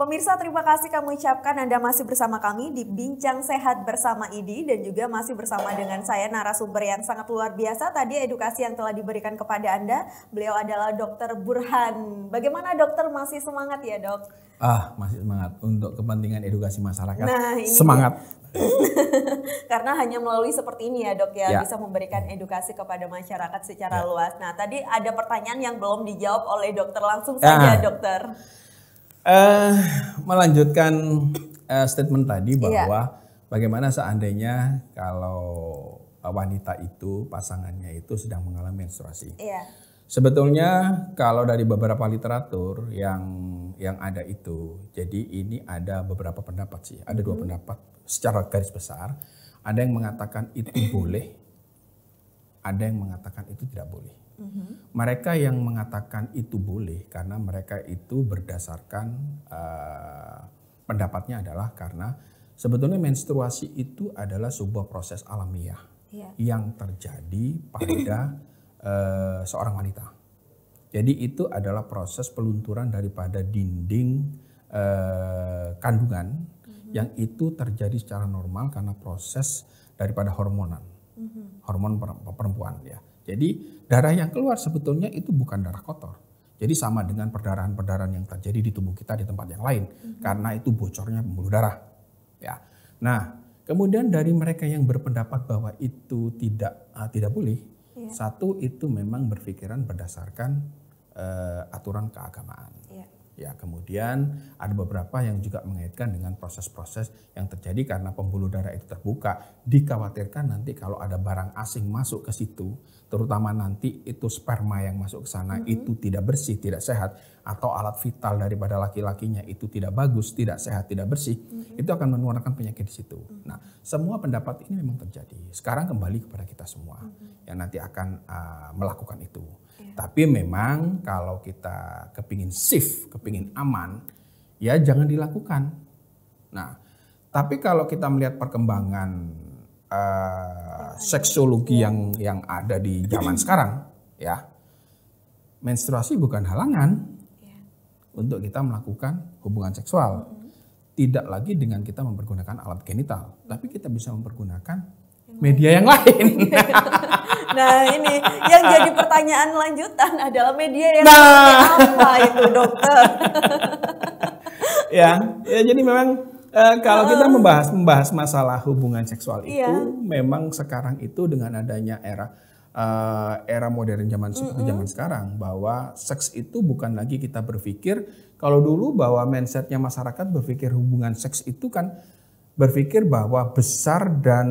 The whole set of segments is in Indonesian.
Pemirsa, terima kasih kami ucapkan Anda masih bersama kami di Bincang Sehat bersama IDI dan juga masih bersama dengan saya narasumber yang sangat luar biasa. Tadi edukasi yang telah diberikan kepada Anda, beliau adalah Dr. Burhan. Bagaimana dokter, masih semangat ya dok? Masih semangat untuk kepentingan edukasi masyarakat. Nah, ini semangat. Karena hanya melalui seperti ini ya dok ya, bisa memberikan edukasi kepada masyarakat secara luas. Nah tadi ada pertanyaan yang belum dijawab oleh dokter, langsung saja dokter. Melanjutkan statement tadi bahwa bagaimana seandainya kalau wanita itu, pasangannya itu sedang mengalami menstruasi. Sebetulnya kalau dari beberapa literatur yang ada itu, jadi ini ada beberapa pendapat sih, ada dua pendapat secara garis besar. Ada yang mengatakan itu boleh, ada yang mengatakan itu tidak boleh. Mereka yang mengatakan itu boleh karena mereka itu berdasarkan pendapatnya adalah karena sebetulnya menstruasi itu adalah sebuah proses alamiah yang terjadi pada seorang wanita. Jadi itu adalah proses pelunturan daripada dinding kandungan yang itu terjadi secara normal karena proses daripada hormonan, hormon perempuan ya. Jadi darah yang keluar sebetulnya itu bukan darah kotor. Jadi sama dengan perdarahan-perdarahan yang terjadi di tubuh kita di tempat yang lain. Karena itu bocornya pembuluh darah. Ya. Nah, kemudian dari mereka yang berpendapat bahwa itu tidak boleh. Satu, itu memang berpikiran berdasarkan aturan keagamaan. Ya, kemudian ada beberapa yang juga mengaitkan dengan proses-proses yang terjadi karena pembuluh darah itu terbuka. Dikhawatirkan nanti kalau ada barang asing masuk ke situ, terutama nanti itu sperma yang masuk ke sana itu tidak bersih, tidak sehat, atau alat vital daripada laki-lakinya itu tidak bagus, tidak sehat, tidak bersih, itu akan menularkan penyakit di situ. Nah, semua pendapat ini memang terjadi. Sekarang kembali kepada kita semua yang nanti akan melakukan itu. Tapi memang kalau kita kepingin safe, kepingin aman, ya jangan dilakukan. Nah, tapi kalau kita melihat perkembangan seksologi yang ada di zaman sekarang, ya menstruasi bukan halangan untuk kita melakukan hubungan seksual. Tidak lagi dengan kita mempergunakan alat genital, tapi kita bisa mempergunakan media yang lain. Nah ini yang jadi pertanyaan lanjutan adalah media yang seperti apa itu dokter? ya jadi memang kalau kita membahas masalah hubungan seksual itu memang sekarang itu dengan adanya era modern seperti zaman sekarang, bahwa seks itu bukan lagi kita berpikir kalau dulu bahwa mindsetnya masyarakat berpikir hubungan seks itu kan berpikir bahwa besar dan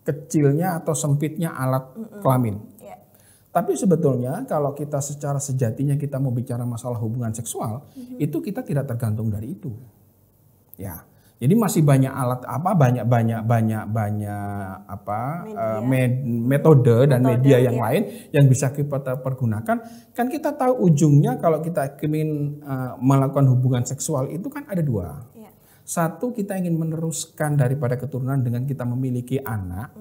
kecilnya atau sempitnya alat kelamin. Tapi sebetulnya kalau kita secara sejatinya kita mau bicara masalah hubungan seksual, itu kita tidak tergantung dari itu. Ya. Jadi masih banyak alat metode dan media yang lain yang bisa kita pergunakan. Kan kita tahu ujungnya kalau kita ingin melakukan hubungan seksual itu kan ada dua. Satu, kita ingin meneruskan daripada keturunan dengan kita memiliki anak.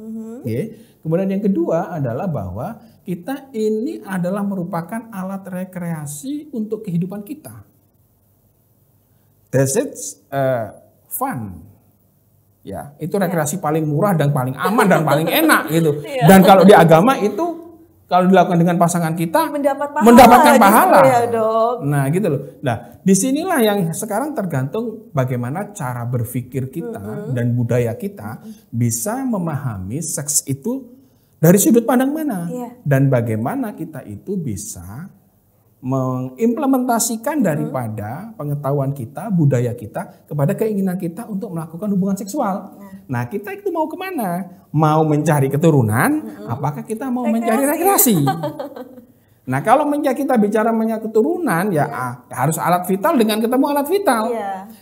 Kemudian yang kedua adalah bahwa kita ini adalah merupakan alat rekreasi untuk kehidupan kita. That's it, fun. Ya, itu rekreasi paling murah dan paling aman dan paling enak gitu. Dan kalau di agama itu kalau dilakukan dengan pasangan kita mendapatkan pahala. Ya, dok. Nah, gitu loh. Nah, disinilah yang sekarang tergantung bagaimana cara berpikir kita dan budaya kita bisa memahami seks itu dari sudut pandang mana dan bagaimana kita itu bisa mengimplementasikan daripada pengetahuan kita, budaya kita kepada keinginan kita untuk melakukan hubungan seksual. Nah, kita itu mau kemana? Mau mencari keturunan? Apakah kita mau mencari rekreasi? Nah, kalau kita bicara mencari keturunan, harus alat vital dengan ketemu alat vital.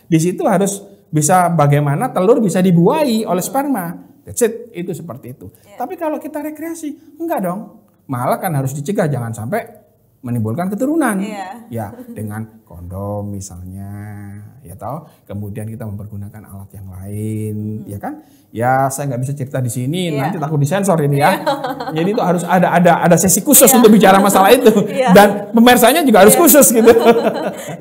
Di situ harus bisa bagaimana telur bisa dibuahi oleh sperma. That's it, itu seperti itu. Tapi kalau kita rekreasi, enggak dong. Malah kan harus dicegah, jangan sampai menimbulkan keturunan. Ya, dengan kondom misalnya, ya toh. Kemudian kita mempergunakan alat yang lain, ya kan? Ya, saya nggak bisa cerita di sini, nanti takut disensor ini ya. Jadi itu harus ada sesi khusus untuk bicara masalah itu. Dan pemirsanya juga harus khusus gitu.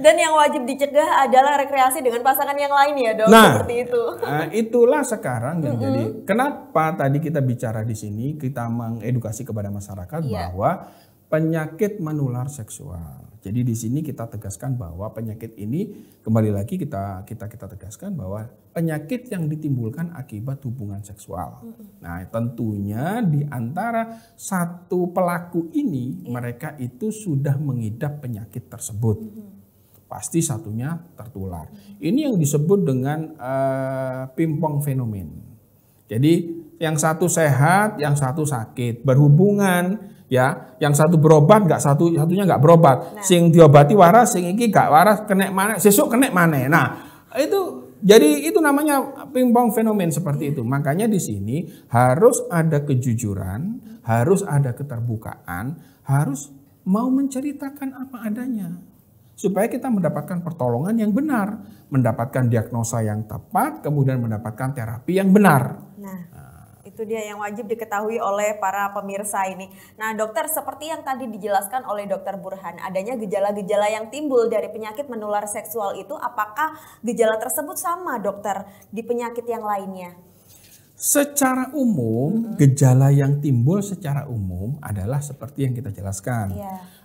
Dan yang wajib dicegah adalah rekreasi dengan pasangan yang lain ya, Dok, seperti itu. Nah, itulah sekarang yang jadi kenapa tadi kita bicara di sini, kita mengedukasi kepada masyarakat bahwa penyakit menular seksual. Jadi di sini kita tegaskan bahwa penyakit ini kembali lagi kita tegaskan bahwa penyakit yang ditimbulkan akibat hubungan seksual. Nah, tentunya di antara satu pelaku ini mereka itu sudah mengidap penyakit tersebut. Pasti satunya tertular. Ini yang disebut dengan pingpong fenomen. Jadi yang satu sehat, yang satu sakit, berhubungan. Ya, yang satu berobat satunya nggak berobat. Sing diobati waras, sing iki gak waras, kena mana, sesuk kena mana. Nah, itu namanya pingpong fenomen seperti itu. Makanya di sini harus ada kejujuran, harus ada keterbukaan, harus mau menceritakan apa adanya. Supaya kita mendapatkan pertolongan yang benar, mendapatkan diagnosa yang tepat, kemudian mendapatkan terapi yang benar. Itu dia yang wajib diketahui oleh para pemirsa ini. Nah, dokter, seperti yang tadi dijelaskan oleh Dokter Burhan, adanya gejala-gejala yang timbul dari penyakit menular seksual itu, apakah gejala tersebut sama, dokter, di penyakit yang lainnya? Secara umum, gejala yang timbul secara umum adalah seperti yang kita jelaskan.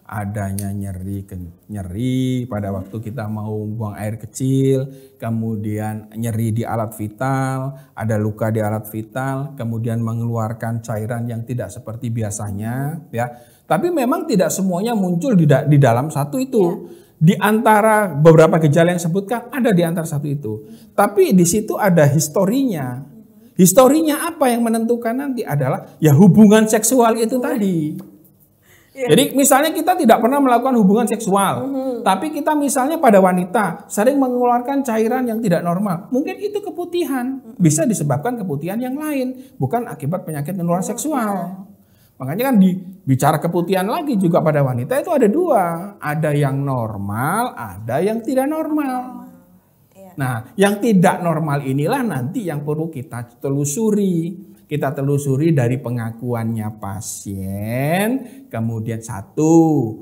Adanya nyeri pada waktu kita mau buang air kecil, kemudian nyeri di alat vital, ada luka di alat vital, kemudian mengeluarkan cairan yang tidak seperti biasanya, ya. Tapi memang tidak semuanya muncul di dalam satu itu. Di antara beberapa gejala yang sebutkan ada di antara satu itu. Tapi di situ ada historinya. Historinya apa yang menentukan nanti adalah ya hubungan seksual itu tadi. Jadi misalnya kita tidak pernah melakukan hubungan seksual, tapi kita misalnya pada wanita sering mengeluarkan cairan yang tidak normal, mungkin itu keputihan, bisa disebabkan keputihan yang lain, bukan akibat penyakit menular seksual. Makanya kan bicara keputihan lagi juga pada wanita itu ada dua, ada yang normal, ada yang tidak normal. Nah, yang tidak normal inilah nanti yang perlu kita telusuri. Kita telusuri dari pengakuannya pasien, kemudian satu,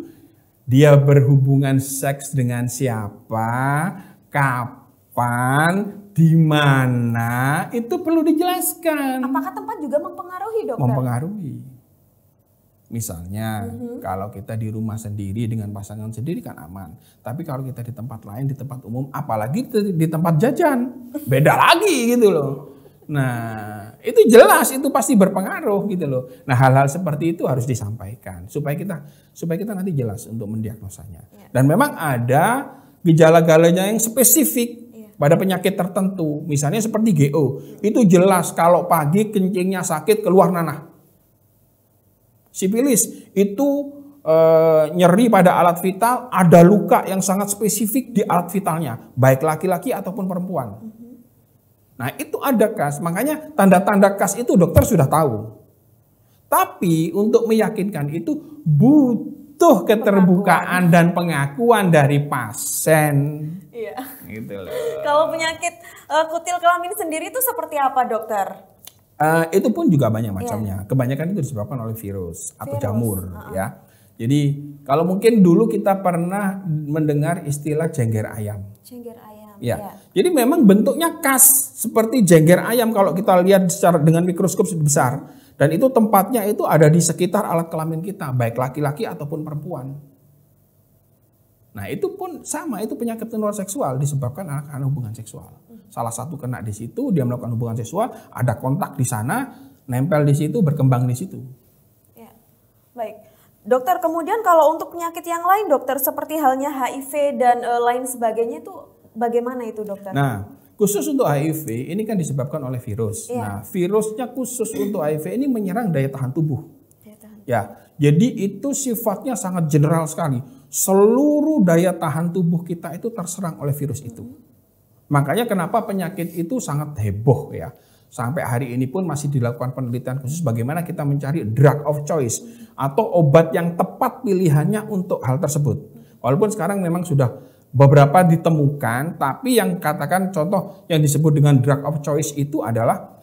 dia berhubungan seks dengan siapa, kapan, di mana, itu perlu dijelaskan. Apakah tempat juga mempengaruhi, dokter? Mempengaruhi. Misalnya, kalau kita di rumah sendiri dengan pasangan sendiri kan aman. Tapi kalau kita di tempat lain, di tempat umum, apalagi di tempat jajan, beda lagi gitu loh. Nah, itu jelas, itu pasti berpengaruh gitu loh. Nah, hal-hal seperti itu harus disampaikan supaya kita nanti jelas untuk mendiagnosanya. Dan memang ada gejala-gejalanya yang spesifik pada penyakit tertentu. Misalnya seperti GO, itu jelas kalau pagi kencingnya sakit keluar nanah. Sifilis itu nyeri pada alat vital, ada luka yang sangat spesifik di alat vitalnya, baik laki-laki ataupun perempuan. Nah, itu ada kas, makanya tanda-tanda kas itu dokter sudah tahu. Tapi untuk meyakinkan itu butuh keterbukaan dan pengakuan dari pasien. Iya. Gitu loh. Kalau penyakit kutil kelamin sendiri itu seperti apa, dokter? Itu pun juga banyak macamnya. Kebanyakan itu disebabkan oleh virus atau jamur, ya. Jadi kalau mungkin dulu kita pernah mendengar istilah jengger ayam. Jengger ayam. Ya. Jadi memang bentuknya khas seperti jengger ayam kalau kita lihat secara dengan mikroskop besar. Dan itu tempatnya itu ada di sekitar alat kelamin kita, baik laki-laki ataupun perempuan. Nah, itu pun sama, itu penyakit menular seksual disebabkan karena hubungan seksual. Salah satu kena di situ, dia melakukan hubungan seksual, ada kontak di sana, nempel di situ, berkembang di situ. Ya. Baik. Dokter, kemudian kalau untuk penyakit yang lain, dokter, seperti halnya HIV dan lain sebagainya itu bagaimana itu, dokter? Nah, khusus untuk HIV ini kan disebabkan oleh virus. Nah, virusnya khusus untuk HIV ini menyerang daya tahan tubuh. Ya, jadi itu sifatnya sangat general sekali. Seluruh daya tahan tubuh kita itu terserang oleh virus itu. Makanya kenapa penyakit itu sangat heboh ya. Sampai hari ini pun masih dilakukan penelitian khusus bagaimana kita mencari drug of choice atau obat yang tepat pilihannya untuk hal tersebut. Walaupun sekarang memang sudah beberapa ditemukan, tapi yang katakan contoh yang disebut dengan drug of choice itu adalah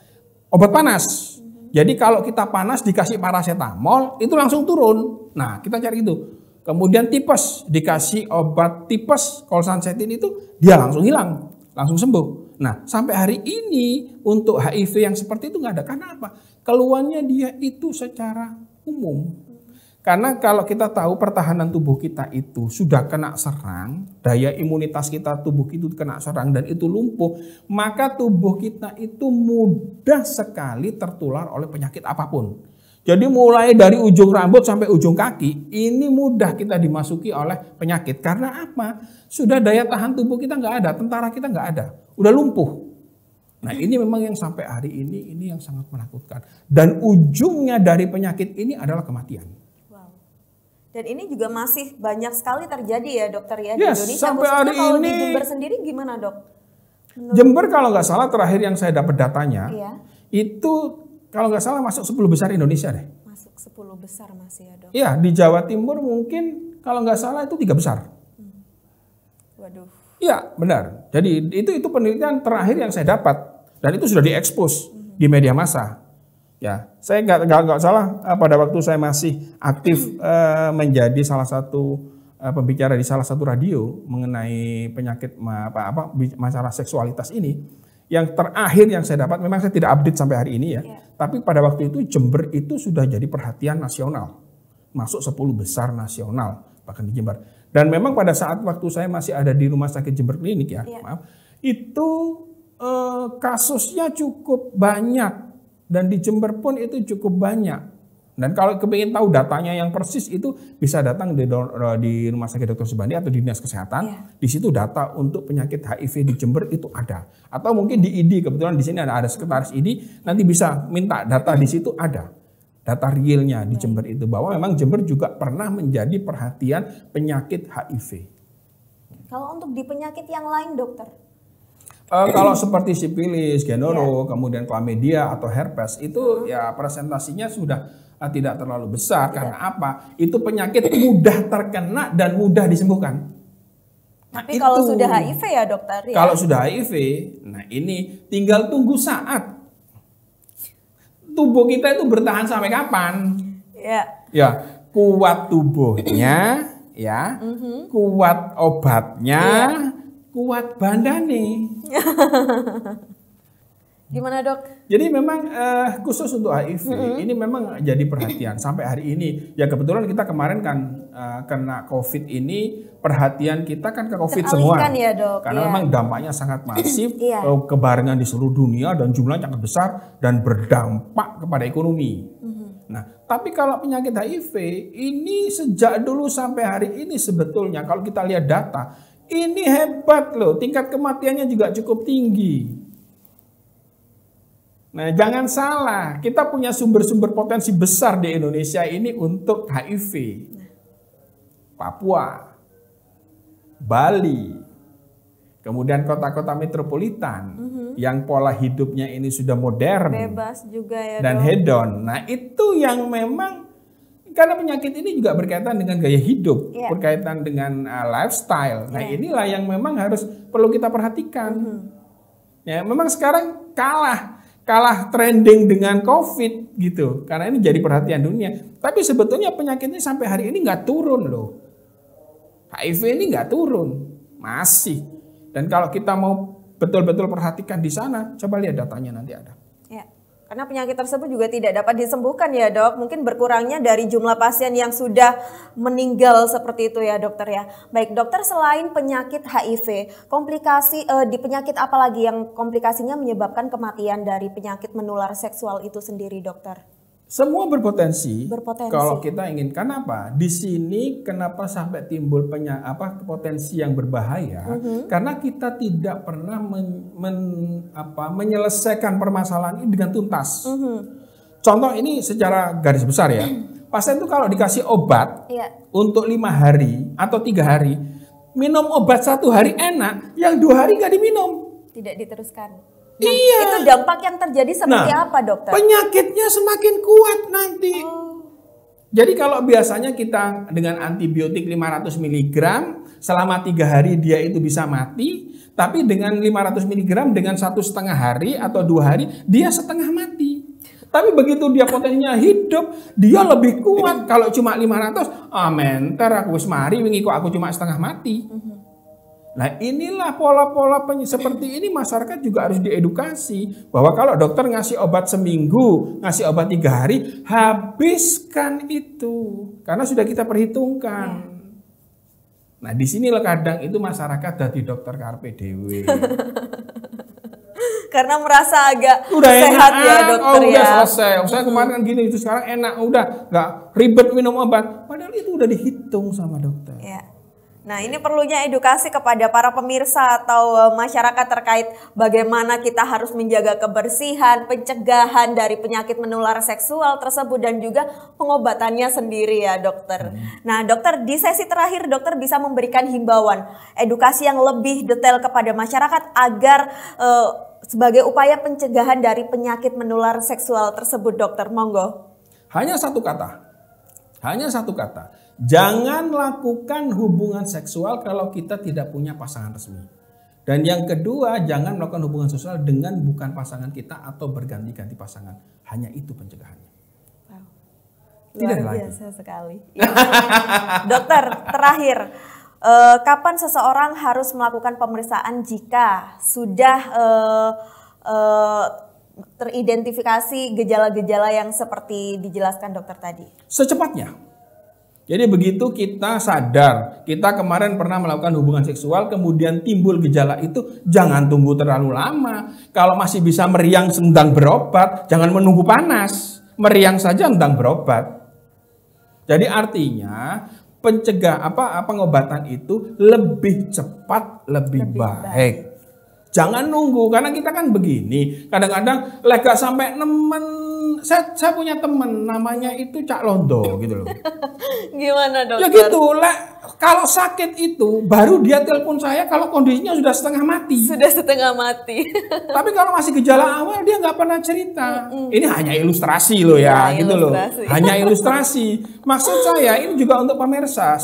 obat panas. Jadi kalau kita panas dikasih paracetamol itu langsung turun. Nah, kita cari itu. Kemudian tipes dikasih obat tipes kolsansetin itu dia langsung hilang, langsung sembuh. Nah, sampai hari ini untuk HIV yang seperti itu nggak ada. Karena apa? Keluhannya dia itu secara umum. Karena kalau kita tahu pertahanan tubuh kita itu sudah kena serang, daya imunitas kita tubuh itu kena serang dan itu lumpuh, maka tubuh kita itu mudah sekali tertular oleh penyakit apapun. Jadi mulai dari ujung rambut sampai ujung kaki, ini mudah kita dimasuki oleh penyakit. Karena apa? Sudah daya tahan tubuh kita nggak ada, tentara kita nggak ada, udah lumpuh. Nah ini memang yang sampai hari ini yang sangat menakutkan. Dan ujungnya dari penyakit ini adalah kematian. Dan ini juga masih banyak sekali terjadi ya dokter ya di Yes, Indonesia. sampai hari kalau ini, di Jember sendiri gimana dok? Jember kalau nggak salah terakhir yang saya dapat datanya, itu kalau nggak salah masuk 10 besar Indonesia deh. Masuk 10 besar masih ya dok? Iya, di Jawa Timur mungkin kalau nggak salah itu 3 besar. Waduh. Iya benar. Jadi itu penelitian terakhir yang saya dapat dan itu sudah diekspos di media massa. Ya, saya nggak salah pada waktu saya masih aktif menjadi salah satu pembicara di salah satu radio mengenai penyakit masalah seksualitas ini. Yang terakhir yang saya dapat, memang saya tidak update sampai hari ini ya. Tapi pada waktu itu Jember itu sudah jadi perhatian nasional, masuk 10 besar nasional bahkan di Jember. Dan memang pada saat waktu saya masih ada di Rumah Sakit Jember Klinik ya, itu kasusnya cukup banyak. Dan di Jember pun itu cukup banyak. Dan kalau kepingin tahu datanya yang persis itu bisa datang di Rumah Sakit Dr. Subandi atau di Dinas Kesehatan. Di situ data untuk penyakit HIV di Jember itu ada. Atau mungkin di ID, kebetulan di sini ada sekretaris ID, nanti bisa minta data di situ ada. Data realnya di Jember itu bahwa memang Jember juga pernah menjadi perhatian penyakit HIV. Kalau untuk di penyakit yang lain dokter? Kalau seperti sifilis, gonoro, kemudian chlamydia atau herpes itu ya presentasinya sudah tidak terlalu besar. Karena apa? Itu penyakit mudah terkena dan mudah disembuhkan. Tapi kalau sudah HIV ya dokter ya? Kalau sudah HIV, nah ini tinggal tunggu saat tubuh kita itu bertahan sampai kapan. Ya, kuat tubuhnya, ya, kuat obatnya. Kuat bandane. Gimana dok? Jadi memang khusus untuk HIV ini memang jadi perhatian sampai hari ini. Ya kebetulan kita kemarin kan kena COVID ini perhatian kita kan ke COVID semua. Ya, dok, karena memang dampaknya sangat masif, kebarengan di seluruh dunia dan jumlahnya sangat besar dan berdampak kepada ekonomi. Nah, tapi kalau penyakit HIV ini sejak dulu sampai hari ini sebetulnya kalau kita lihat data ini hebat loh, tingkat kematiannya juga cukup tinggi. Nah jangan salah, kita punya sumber-sumber potensi besar di Indonesia ini untuk HIV. Papua, Bali, kemudian kota-kota metropolitan yang pola hidupnya ini sudah modern. Bebas juga ya dan hedon. Nah itu yang memang karena penyakit ini juga berkaitan dengan gaya hidup, berkaitan dengan lifestyle. Nah inilah yang memang harus perlu kita perhatikan. Ya memang sekarang kalah trending dengan COVID gitu, karena ini jadi perhatian dunia. Tapi sebetulnya penyakit ini sampai hari ini nggak turun loh. HIV ini nggak turun, masih. Dan kalau kita mau betul-betul perhatikan di sana, coba lihat datanya nanti ada. Karena penyakit tersebut juga tidak dapat disembuhkan ya dok. Mungkin berkurangnya dari jumlah pasien yang sudah meninggal seperti itu ya dokter ya. Baik dokter, selain penyakit HIV, komplikasi di penyakit apa lagi yang komplikasinya menyebabkan kematian dari penyakit menular seksual itu sendiri dokter? Semua berpotensi. Kalau kita ingin, kenapa? Di sini kenapa sampai timbul potensi yang berbahaya? Karena kita tidak pernah menyelesaikan permasalahan ini dengan tuntas. Contoh ini secara garis besar ya. Pasien itu kalau dikasih obat untuk 5 hari atau 3 hari, minum obat 1 hari enak, yang 2 hari nggak diminum. Tidak diteruskan. Nah, itu dampak yang terjadi seperti apa, dokter? Penyakitnya semakin kuat nanti. Jadi kalau biasanya kita dengan antibiotik 500 mg selama 3 hari dia itu bisa mati, tapi dengan 500 mg dengan 1,5 hari atau 2 hari dia setengah mati. Tapi begitu dia potensinya hidup, dia lebih kuat. Kalau cuma 500, menter aku wis mari wingi kok aku cuma setengah mati. Nah inilah pola-pola seperti ini masyarakat juga harus diedukasi. Bahwa kalau dokter ngasih obat seminggu, ngasih obat 3 hari, habiskan itu. Karena sudah kita perhitungkan. Nah disinilah kadang itu masyarakat dari dokter karpe dewe. Karena merasa agak udah sehat enak, ya dokter ya. Udah selesai. Saya kemarin kan gini, itu sekarang enak, udah nggak ribet minum obat. Padahal itu udah dihitung sama dokter. Ya. Nah ini perlunya edukasi kepada para pemirsa atau masyarakat terkait bagaimana kita harus menjaga kebersihan, pencegahan dari penyakit menular seksual tersebut dan juga pengobatannya sendiri ya dokter. Nah dokter, di sesi terakhir dokter bisa memberikan himbauan, edukasi yang lebih detail kepada masyarakat agar sebagai upaya pencegahan dari penyakit menular seksual tersebut dokter, monggo. Hanya satu kata. Jangan lakukan hubungan seksual kalau kita tidak punya pasangan resmi. Dan yang kedua, jangan melakukan hubungan seksual dengan bukan pasangan kita atau berganti-ganti pasangan. Hanya itu pencegahannya. Wow. Tidak Luar lagi. biasa sekali. Dokter, terakhir, kapan seseorang harus melakukan pemeriksaan jika sudah teridentifikasi gejala-gejala yang seperti dijelaskan dokter tadi? Secepatnya. Jadi begitu kita sadar, kita kemarin pernah melakukan hubungan seksual, kemudian timbul gejala itu, jangan tunggu terlalu lama. Kalau masih bisa meriang sedang berobat, jangan menunggu panas. Meriang saja sedang berobat. Jadi artinya pengobatan itu lebih cepat, lebih baik. Jangan nunggu, karena kita kan begini. Kadang-kadang lega sampai nemen. Saya punya temen namanya itu Cak Londo gitu loh. Gimana dokter? Ya gitu, kalau sakit itu baru dia telepon saya kalau kondisinya sudah setengah mati. Sudah setengah mati. Tapi kalau masih gejala awal dia nggak pernah cerita. Ini hanya ilustrasi loh ya, gitu ilustrasi. Hanya ilustrasi. Maksud saya ini juga untuk pemirsa,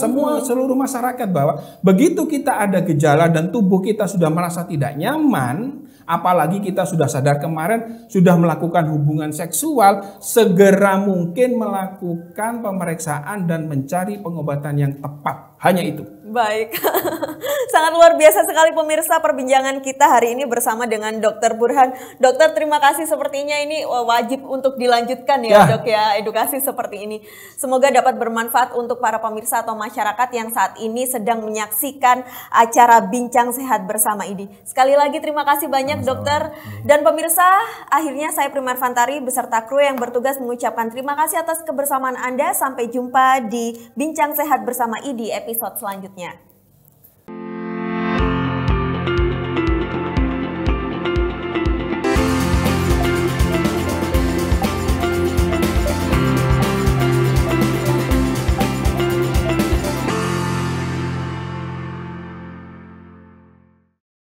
seluruh masyarakat bahwa begitu kita ada gejala dan tubuh kita sudah merasa tidak nyaman, apalagi kita sudah sadar kemarin sudah melakukan hubungan seksual, segera mungkin melakukan pemeriksaan dan mencari pengobatan yang tepat. Hanya itu. Baik, sangat luar biasa sekali pemirsa perbincangan kita hari ini bersama dengan Dr. Burhan. Dokter, terima kasih, sepertinya ini wajib untuk dilanjutkan ya dok ya, edukasi seperti ini. Semoga dapat bermanfaat untuk para pemirsa atau masyarakat yang saat ini sedang menyaksikan acara Bincang Sehat bersama IDI. Sekali lagi terima kasih banyak dokter. Dan pemirsa, akhirnya saya Prima Arfantari beserta kru yang bertugas mengucapkan terima kasih atas kebersamaan Anda. Sampai jumpa di Bincang Sehat bersama IDI episode selanjutnya.